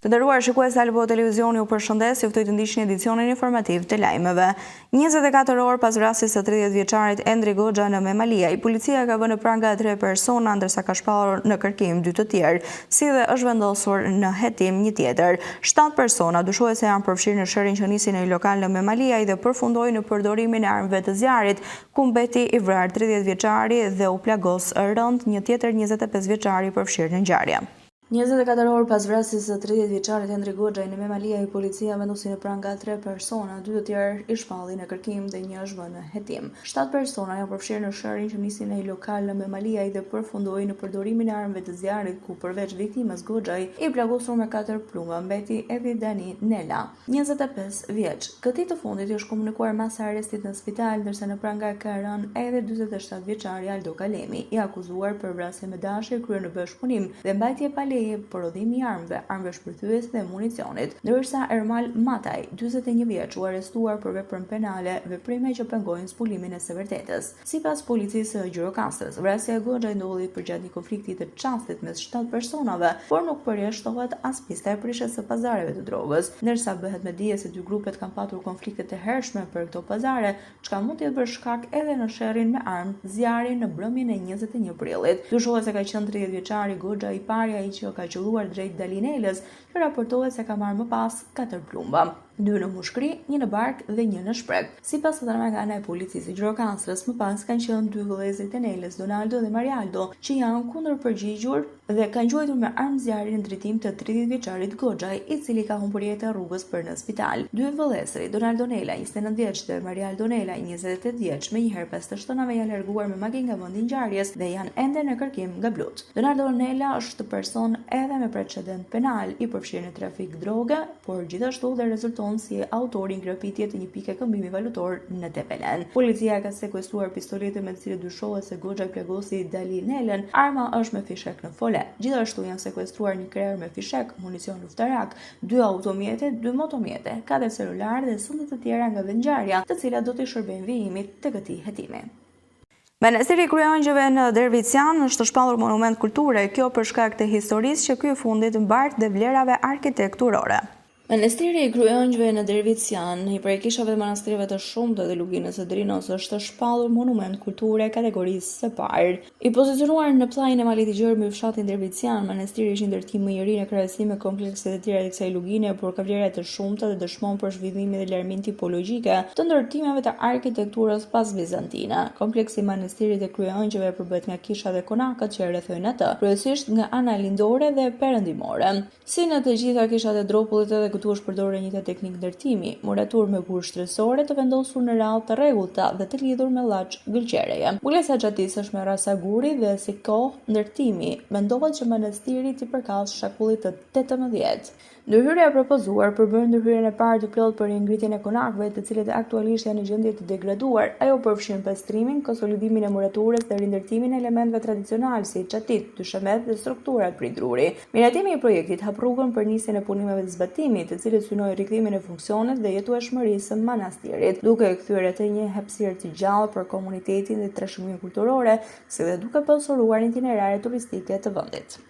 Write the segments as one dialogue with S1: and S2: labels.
S1: Të nderuar shikues, Albo Televizioni ju përshëndes, juftoj të ndiqni edicionin informativ të lajmeve. 24 orë pas vrasjes së 30 vjeçarit Endri Goxha në Memaliaj, policia ka vënë në pranga 3 persona, ndërsa ka shpallur në kërkim 2 të tjerë, si dhe është vendosur në hetim një tjetër. 7 persona dyshohet se janë përfshirë në shërin që nisi në një lokal në Memaliaj dhe përfundoi në përdorimin e armëve të zjarrit, ku mbeti i vrarë 30 vjeçari dhe u plagos rënd një tjetër 25 vjeçari përfshirë në ngjarje. 24 orë pas vrasjes së 30 vjeçarit Endri Goxha në Memaliaj, policia vendosi në pranga 3 persona, 2 të tjerë i shpalli në kërkim dhe një është vënë në hetim. 7 persona janë përfshirë në shërin që nisi në një lokal në Memaliaj dhe përfundoi në përdorimin e armëve të zjarrit, ku përveç viktimës Goxhaj i plagosur me 4 plumba mbeti edhe Dani Nela, 25 vjeç. Këtij të fundit është komunikuar masa arrestit në spital, ndërsa në pranga ka rënë edhe 47 vjeçari Aldo Kalemi, i akuzuar për vrasje me dashje kryer në bashkëpunim dhe mbajtje pa për rodhimi i armëve shpërthyes dhe municionit, ndërsa Ermal Mataj, 41 vjeç, u arrestuar për veprën penale, veprime që pengojnë zbulimin e së vërtetës. Sipas policisë së Gjirokastrës, vrasja e Goxhaj ndodhi përgjatë një konflikti të çastit mes 7 personave, por nuk përjashtohet as pista e prishjes së pazareve të drogës, ndërsa bëhet me dije se 2 grupet kanë patur konflikte të hershme për këto pazare, çka mund të jetë bërë shkak edhe në sherrin me armë zjarri në mbrëmjen e 21 prillit. Dyshohet se ka qenë 30 vjeçari Goxha i parja i që ka qelluar drejt Dalinelës, që raportohet se ka marrë më pas 4 plumba, 2 në mushkëri, 1 në bark dhe 1 në shprek. Sipas nga e policisë së Gjirokastrës, më pas kanë qenë 2 vëllezërit e Nelës, Donaldo dhe Marialdo, që janë kundërpërgjigjur dhe kanë quajtur me armë zjarri në drejtim të 30 vjeçarit Goxhaj, i cili ka humbur jetën rrugës për në spital. 2 vëllezërit, Donaldo Nela, 29 vjeç dhe Marialdo Nela, 28 vjeç, menjëherë pas të shtunave janë larguar me makinë nga vendi i ngjarjes dhe janë ende në kërkim nga Blut. Donaldo Nela është person edhe me precedent penal, i përfshirë në trafik droge, por gjithashtu dhe rezulton si autori i ngrapitjes të një pike këmbimi valutor në Tepelen. Policia ka sekuestruar pistoletën me të cilën dyshohet se Goxha plagosi Dalinelën. Arma është me fishek në fole. Gjithashtu janë sekuestruar një krerë me fishek, municion luftarak, 2 automjete, 2 motomjete, 4 celular dhe sende të tjera nga vendngjarja, të cilat do të shërbejnë vijimit të këtij hetimi. Menestiri i Kryeëngjëve në Dervician është shpallur monument kulture, kjo për shkak të historisë që ky fundit mbart dhe vlerave arkitekturore. Menestiri i Kryeëngjëve në Dervician, një prej kishave të manastirëve të shumta dhe luginës së Drinos, është shpallur monument kulture kategorisë së parë. I pozicionuar në pllajin e malit të gjerë mbi fshatin Dervician, menestiri është një ndërtim më i ri në krahasim me komplekset e tjera të kësaj lugine, por ka vlera të shumta dhe dëshmon për zhvillimin dhe larmin tipologjike të ndërtimeve të arkitekturës pas bizantine. Kompleksi i manestirit të Kryeëngjëve përbëhet nga kisha dhe konakët që e rrethojnë atë, kryesisht nga ana lindore dhe perëndimore. Si në të gjitha kishat e dropullit, edhe këtu është përdorur një teknikë ndërtimi, muraturë me gur shtresore të vendosur në radhë të rregullta dhe të lidhur me llaç gëlqereje. Mbulesa xhatisë është me rasa guri dhe si kohë ndërtimi, mendohet që manastiri i përkas shakullit të 18. Ndërhyrja e propozuar përbën ndërhyrjen e parë të plot për ngritjen e konakëve, të cilët aktualisht janë në gjendje të degraduar. Ajo përfshin pastrimin, konsolidimin e muraturës dhe rindërtimin e elementeve tradicional si xhatit, dyshemet dhe strukturat prej druri. Miratimi i projektit hap rrugën për nisjen e punimeve të zbatimit, të cilët synojnë rikthimin e funksionit dhe jetueshmërisë së manastirit, duke e kthyer atë një hapësirë të gjallë për komunitetin dhe trashëgiminë kulturore, si dhe duke pasurizuar itinerare turistike të vendit.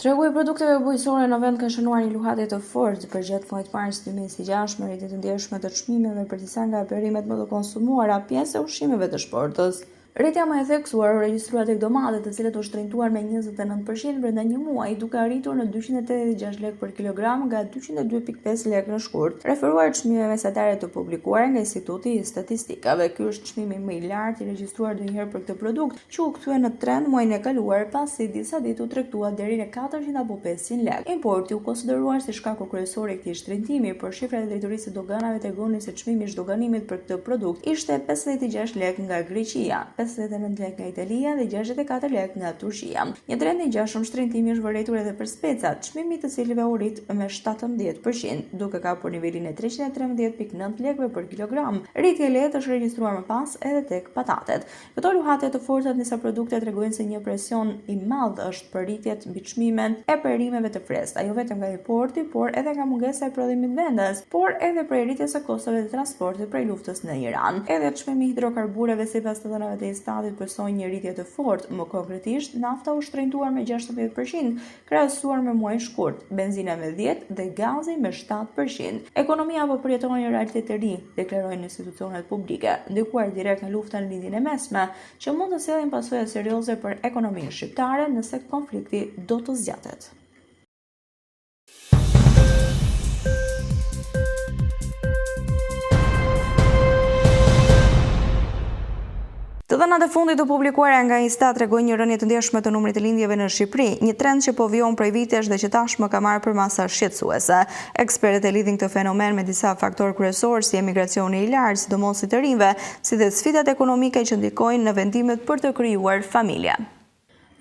S1: Tregu i produkteve bujësore në vend ka shënuar një luhatje të fortë përgjatë muajit të marsit 2026, me rritje të ndjeshme të çmimeve për disa nga perimet më të konsumuara, pjesë e ushqimeve të shportës. Rritja më e theksuar u regjistruar tek domatet, të cilat u shtrenjtuar me 29% brenda një muaji, duke arritur në 286 lekë për kilogram nga 202.5 lekë në shkurt, referuar çmimeve mesatare të publikuara nga Instituti i Statistikave. Ky është çmimi më i lartë i regjistruar ndonjëherë për këtë produkt, që u kthye në trend muajin e kaluar, pasi disa ditë u tregtua deri në 400 apo 500 lekë. Importi u konsideruar si shkaku kryesor i këtij shtrëngtimi, por shifrat e drejtorisë së doganave tregonin se çmimi i zhdoganimit për këtë produkt ishte 56 lekë nga Greqia, 59 lekë nga Italia dhe 64 lekë nga Turqia. Një trend i ngjashëm shtrëngtimi është vërejtur edhe për specat, çmimi i të cilëve u rrit me 17%, duke kapur nivelin e 313.9 lekëve për kilogram. Rritje e lehtë është regjistruar më pas edhe tek patatet. Këto luhatje të forta të disa produkte tregojnë se një presion i madh është për rritjet mbi çmimet e perimeve të freskëta, jo vetëm nga importi, por edhe nga mungesa e prodhimit vendas, por edhe për rritjes së kostove të transportit prej luftës në Iran. Edhe çmimi i hidrokarbureve sipas të dhënave të Istatit përsojnë një rritje të fortë, më konkretisht nafta u shtrenjtuar me 60% krahasuar me muajin shkurt, benzina me 10 dhe gazi me 7%. Ekonomia po përjeton një realitet të ri, deklarojnë institucionet publike, ndikuar direkt në luftën në lindjen e mesme, që mund të sjellin pasoja serioze për ekonominë shqiptare nëse konflikti do të zgjatet. Të dhënat e fundit të publikuara nga Istat tregojnë një rënje të ndjeshme të numrit të lindjeve në Shqipëri, një trend që po vjon prej vitesh dhe që tashmë ka marrë përmasa shqetësuese. Ekspertët e lidhin këtë fenomen me disa faktorë kryesorë si emigracioni i lartë, sidomos i të rinjve, si dhe sfidat ekonomike që ndikojnë në vendimet për të krijuar familje.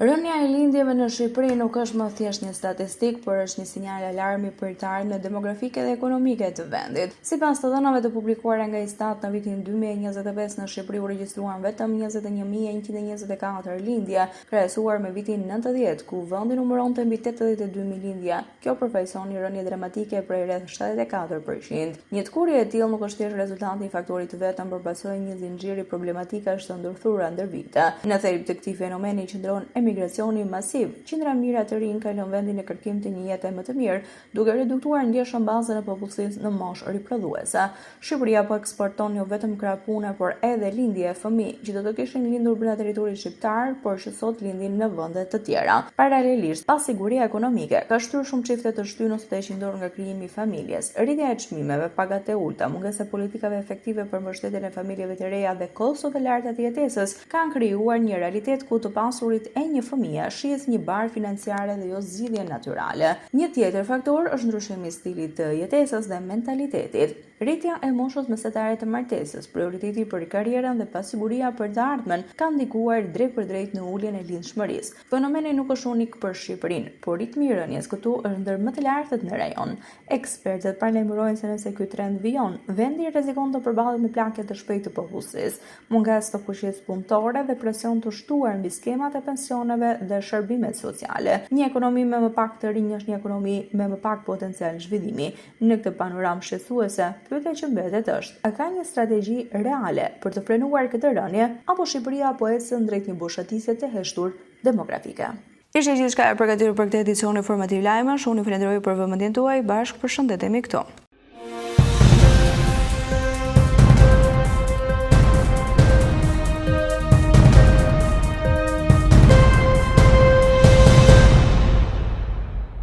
S1: Rënja e lindjeve në Shqipëri nuk është më thjesht një statistik, por është një sinjal alarmi për të ardhmen demografike dhe ekonomike të vendit. Sipas të dhënave të publikuara nga Istat, në vitin 2025 në Shqipëri u regjistruan vetëm 21.124 lindje, krahasuar me vitin 90, ku vendi numëronte mbi 82.000 lindje. Kjo përfaqëson një rënje dramatike prej rreth 74%. Një tkurje e tillë nuk është thjesht rezultanti i faktorit të vetëm, por pasojë një zinxhiri problematikash të ndërthurura ndër vite. Në thelb të këtij fenomeni qëndron emigracioni masiv. Qindra mijëra të rinj kalon vendin në kërkim të një jete më të mirë, duke reduktuar ndjeshëm bazën e popullsisë në moshë riprodhuese. Shqipëria po eksporton jo vetëm krah pune, por edhe lindje e fëmijë që do të kishin lindur brenda territorit shqiptar, por që sot lindin në vende të tjera. Paralelisht, pasiguria ekonomike ka shtyrë shumë çifte të shtynë ose të heqin dorë nga krijimi i familjes. Rritja e çmimeve, pagat e ulta, mungesa e politikave efektive për mbështetjen e familjeve të reja dhe kostot e larta të jetesës kanë krijuar një realitet ku të pasurit e një fëmijë shihet një barë financiare dhe jo zgjidhje natyrale. Një tjetër faktor është ndryshimi i stilit të jetesës dhe mentalitetit. Rritja e moshës mesetare të martesës, prioriteti për karrierën dhe pasiguria për të ardhmen kanë ndikuar drejt për drejt në uljen e lindshmërisë. Fenomeni nuk është unik për Shqipërinë, por ritmi i rënies këtu është ndër më të lartët në rajon. Ekspertët paralajmërojnë se nëse ky trend vijon, vendi rrezikon të përballet me plagë të shpejtë të popullsisë, mungesë të fuqisë punëtore dhe presion të shtuar mbi skemat e pensioneve dhe shërbimet sociale. Një ekonomi me më pak të rinj është një ekonomi me më pak potencial zhvillimi. Në këtë panoramë shqetësuese, pyetja që mbetet është: a ka një strategji reale për të frenuar këtë rënje, apo Shqipëria po ecën drejt një boshatisje të heshtur demografike? Ishte gjithçka e përgatitur për këtë edicion informativ lajmesh. Unë ju falenderoj për vëmendjen tuaj. Bashkë përshëndetemi këtu.